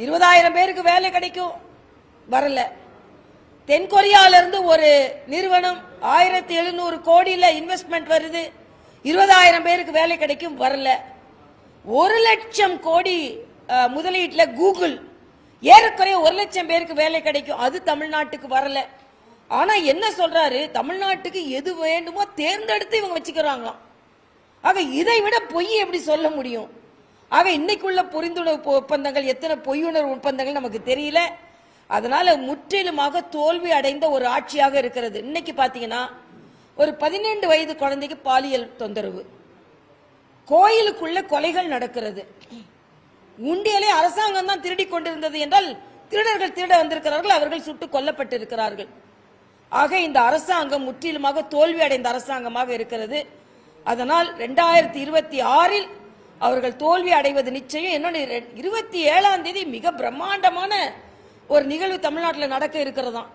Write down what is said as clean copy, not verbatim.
20,000 பேருக்கு வேலை கிடைக்கும், வரல. தென்கொரியால இருந்து ஒரு நிறுவனம் 1700 கோடியில இன்வெஸ்ட்மெண்ட் வருது, 20,000 பேருக்கு வேலை கிடைக்கும், வரல. 1,00,000 கோடி முதலீட்டுல கூகுள் ஏறக்குறைய 1,00,000 பேருக்கு வேலை கிடைக்கும், அது தமிழ்நாட்டுக்கு வரல. ஆனா என்ன சொல்றாரு, தமிழ்நாட்டுக்கு எது வேண்டுமோ தேர்ந்தெடுத்து இவங்க வச்சுக்கிறாங்களாம். ஆக இதை விட பொய் எப்படி சொல்ல முடியும்? ஆக இன்னைக்குள்ள புரிந்துணர்வு ஒப்பந்தங்கள் எத்தனை பொய்யுணர்வு ஒப்பந்தங்கள் நமக்கு தெரியல. அதனால முற்றிலுமாக தோல்வி அடைந்த ஒரு ஆட்சியாக இருக்கிறது. இன்னைக்கு பாத்தீங்கன்னா ஒரு 12 வயது குழந்தைக்கு பாலியல் தொந்தரவு, கோயிலுக்குள்ள கொலைகள் நடக்கிறது, உண்டியலை அரசாங்கம் தான் திருடி கொண்டிருந்தது என்றால் திருடர்கள் திருட வந்திருக்கிறார்கள், அவர்கள் சுட்டுக் கொல்லப்பட்டிருக்கிறார்கள். ஆக இந்த அரசாங்கம் முற்றிலுமாக தோல்வி அடைந்த அரசாங்கமாக இருக்கிறது. அதனால் 2026 அவர்கள் தோல்வி அடைவது நிச்சயம். இன்னொன்று 27ஆம் தேதி மிக பிரம்மாண்டமான ஒரு நிகழ்வு தமிழ்நாட்டில் நடக்க இருக்கிறதாம்.